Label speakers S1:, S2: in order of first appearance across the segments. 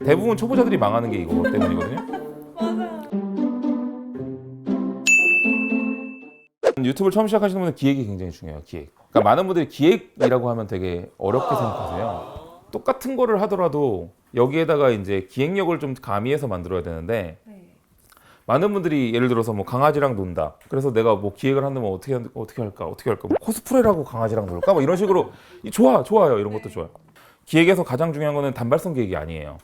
S1: 대부분 초보자들이 망하는 게 이거 때문이거든요.
S2: 맞아.
S1: 유튜브를 처음 시작하시는 분은 기획이 굉장히 중요해요. 기획. 그러니까 많은 분들이 기획이라고 하면 되게 어렵게 생각하세요. 똑같은 거를 하더라도 여기에다가 이제 기획력을 좀 가미해서 만들어야 되는데
S2: 네.
S1: 많은 분들이 예를 들어서 뭐 강아지랑 논다. 그래서 내가 뭐 기획을 한다면 어떻게 할까? 뭐 코스프레라고 강아지랑 놀까? 뭐 이런 식으로 좋아요. 이런 것도 좋아요. 기획에서 가장 중요한 거는 단발성 기획이 아니에요.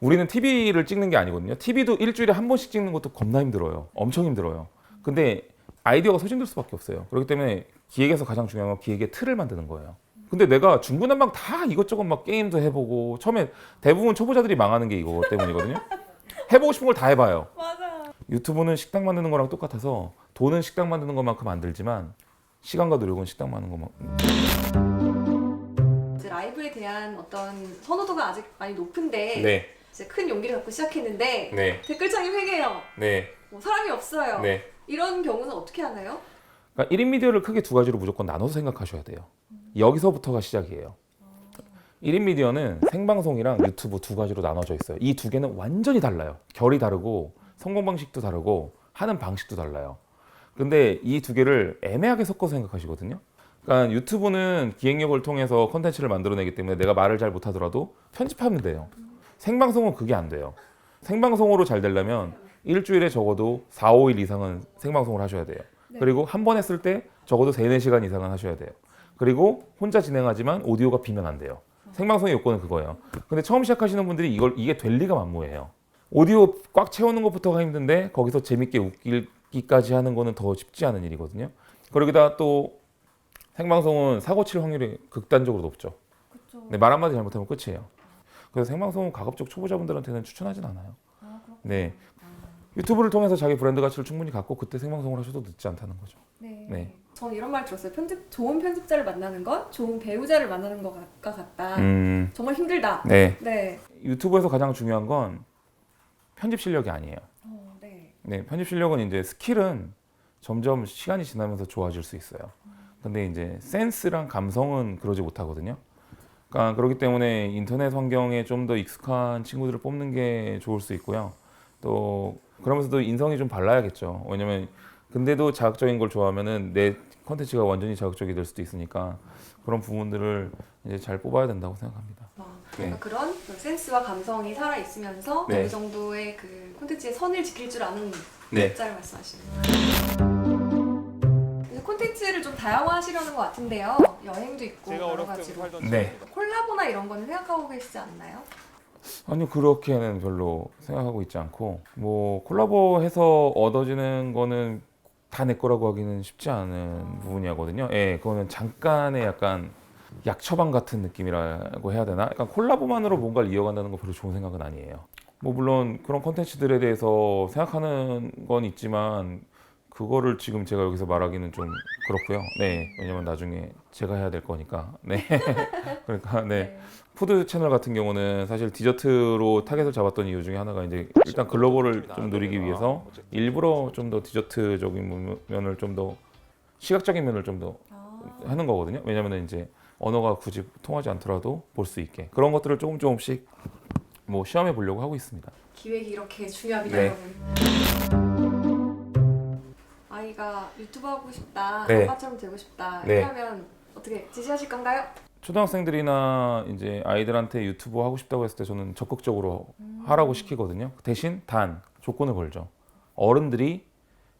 S1: 우리는 TV를 찍는 게 아니거든요. TV도 일주일에 한 번씩 찍는 것도 겁나 힘들어요. 엄청 힘들어요. 근데 아이디어가 소진될 수밖에 없어요. 그렇기 때문에 기획에서 가장 중요한 건 기획의 틀을 만드는 거예요. 근데 내가 중구난방 다 이것저것 막 게임도 해보고 처음에 대부분 초보자들이 망하는 게 이거 때문이거든요. 해보고 싶은 걸 다 해봐요.
S2: 맞아.
S1: 유튜브는 식당 만드는 거랑 똑같아서 돈은 식당 만드는 것만큼 안 들지만 시간과 노력은 식당 만드는 것만큼.
S2: 이제 라이브에 대한 어떤 선호도가 아직 많이 높은데
S1: 네,
S2: 이제 큰 용기를 갖고 시작했는데
S1: 네,
S2: 댓글창이 회개해요.
S1: 네,
S2: 뭐 사람이 없어요.
S1: 네.
S2: 이런 경우는 어떻게 하나요?
S1: 그러니까 1인 미디어를 크게 두 가지로 무조건 나눠서 생각하셔야 돼요. 여기서부터가 시작이에요. 1인 미디어는 생방송이랑 유튜브 두 가지로 나눠져 있어요. 이 두 개는 완전히 달라요. 결이 다르고 성공 방식도 다르고 하는 방식도 달라요. 근데 이 두 개를 애매하게 섞어서 생각하시거든요. 그러니까 유튜브는 기획력을 통해서 컨텐츠를 만들어내기 때문에 내가 말을 잘 못하더라도 편집하면 돼요. 생방송은 그게 안 돼요. 생방송으로 잘 되려면 일주일에 적어도 4, 5일 이상은 생방송을 하셔야 돼요.
S2: 네.
S1: 그리고 한 번 했을 때 적어도 3, 4시간 이상은 하셔야 돼요. 그리고 혼자 진행하지만 오디오가 비면 안 돼요. 생방송의 요건은 그거예요. 근데 처음 시작하시는 분들이 이게 될 리가 만무해요. 오디오 꽉 채우는 것부터가 힘든데 거기서 재밌게 웃기기까지 하는 거는 더 쉽지 않은 일이거든요. 그러기다 또 생방송은 사고 칠 확률이 극단적으로 높죠.
S2: 그렇죠.
S1: 네, 말 한마디 잘못하면 끝이에요. 그래서 생방송은 가급적 초보자분들한테는 추천하진 않아요. 네, 유튜브를 통해서 자기 브랜드 가치를 충분히 갖고 그때 생방송을 하셔도 늦지 않다는 거죠.
S2: 네.
S1: 네.
S2: 전 이런 말 들었어요. 좋은 편집자를 만나는 건 좋은 배우자를 만나는 것과 같다. 정말 힘들다.
S1: 네.
S2: 네.
S1: 유튜브에서 가장 중요한 건 편집 실력이 아니에요.
S2: 네.
S1: 네, 편집 실력은 이제 스킬은 점점 시간이 지나면서 좋아질 수 있어요. 근데 이제 센스랑 감성은 그러지 못하거든요. 그러니까 그렇기 때문에 인터넷 환경에 좀 더 익숙한 친구들을 뽑는 게 좋을 수 있고요. 또 그러면서도 인성이 좀 발라야겠죠. 왜냐면 근데도 자극적인 걸 좋아하면은 내 컨텐츠가 완전히 자극적이 될 수도 있으니까 그런 부분들을 이제 잘 뽑아야 된다고 생각합니다.
S2: 그러니까 그런 그 센스와 감성이 살아 있으면서
S1: 네.
S2: 어느 정도의 그 콘텐츠의 선을 지킬 줄 아는
S1: 네.
S2: 편집자를 말씀하시는 거예요. 그래서 콘텐츠를 좀 다양화하시려는 것 같은데요. 여행도 있고 여러 가지로
S1: 네.
S2: 콜라보나 이런 거는 생각하고 계시지 않나요?
S1: 아니요, 그렇게는 별로 생각하고 있지 않고 뭐 콜라보해서 얻어지는 거는 다 내 거라고 하기는 쉽지 않은 부분이거든요. 예, 그거는 잠깐의 약간 약처방 같은 느낌이라고 해야 되나? 약간 콜라보만으로 뭔가를 이어간다는 거 별로 좋은 생각은 아니에요. 뭐 물론 그런 콘텐츠들에 대해서 생각하는 건 있지만 그거를 지금 제가 여기서 말하기는 좀 그렇고요. 네, 왜냐면 나중에 제가 해야 될 거니까. 네, 그러니까 네. 푸드 채널 같은 경우는 사실 디저트로 타겟을 잡았던 이유 중에 하나가 이제 일단 글로벌을 좀 누리기 위해서 일부러 좀 더 디저트적인 면을 좀 더 시각적인 면을 좀 더 하는 거거든요. 왜냐면 이제 언어가 굳이 통하지 않더라도 볼 수 있게 그런 것들을 조금씩 뭐 시험해 보려고 하고 있습니다.
S2: 기획이 이렇게 중요합니다,
S1: 네.
S2: 여러분. 아이가 유튜브 하고 싶다,
S1: 네.
S2: 아빠처럼 되고 싶다
S1: 네.
S2: 이렇게 하면 어떻게 지시하실 건가요?
S1: 초등학생들이나 이제 아이들한테 유튜브 하고 싶다고 했을 때 저는 적극적으로 하라고 시키거든요. 대신 단 조건을 걸죠. 어른들이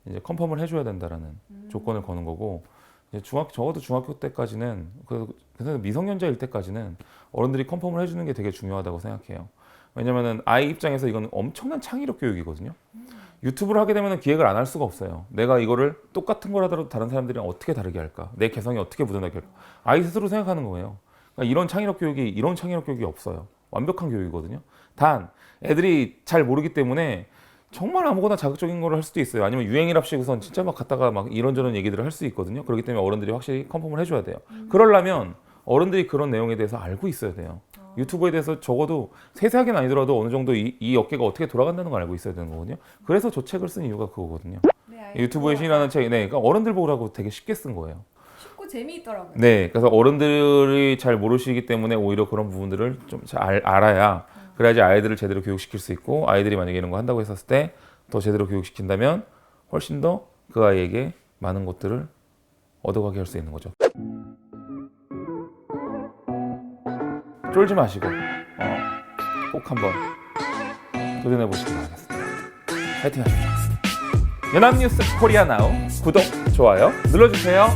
S1: 이제 컨펌을 해줘야 된다라는 조건을 거는 거고 이제 적어도 중학교 때까지는 그래서 미성년자일 때까지는 어른들이 컨펌을 해주는 게 되게 중요하다고 생각해요. 왜냐면은 아이 입장에서 이건 엄청난 창의력 교육이거든요. 유튜브를 하게 되면 기획을 안 할 수가 없어요. 내가 이거를 똑같은 걸 하더라도 다른 사람들이랑 어떻게 다르게 할까? 내 개성이 어떻게 묻어나게 할까? 아이 스스로 생각하는 거예요. 그러니까 이런 창의력 교육이 없어요. 완벽한 교육이거든요. 단 애들이 잘 모르기 때문에 정말 아무거나 자극적인 걸 할 수도 있어요. 아니면 유행이랍시고선 진짜 막 갖다가 막 이런저런 얘기들을 할 수 있거든요. 그렇기 때문에 어른들이 확실히 컨펌을 해줘야 돼요. 그러려면 어른들이 그런 내용에 대해서 알고 있어야 돼요. 유튜브에 대해서 적어도 세세하게는 아니더라도 어느 정도 이 업계가 어떻게 돌아간다는 걸 알고 있어야 되는 거거든요. 그래서 저 책을 쓴 이유가 그거거든요.
S2: 네,
S1: 유튜브에 신인하는 책, 네, 그러니까 어른들 보라고 되게 쉽게 쓴 거예요.
S2: 쉽고 재미있더라고요.
S1: 네, 그래서 어른들이 잘 모르시기 때문에 오히려 그런 부분들을 좀 잘 알아야 그래야지 아이들을 제대로 교육시킬 수 있고 아이들이 만약에 이런 거 한다고 했었을 때 더 제대로 교육시킨다면 훨씬 더 그 아이에게 많은 것들을 얻어가게 할 수 있는 거죠. 쫄지 마시고 꼭 한번 도전해 보시기 바라겠습니다. 파이팅 하십시오. 연합뉴스 코리아 나우 구독, 좋아요 눌러주세요.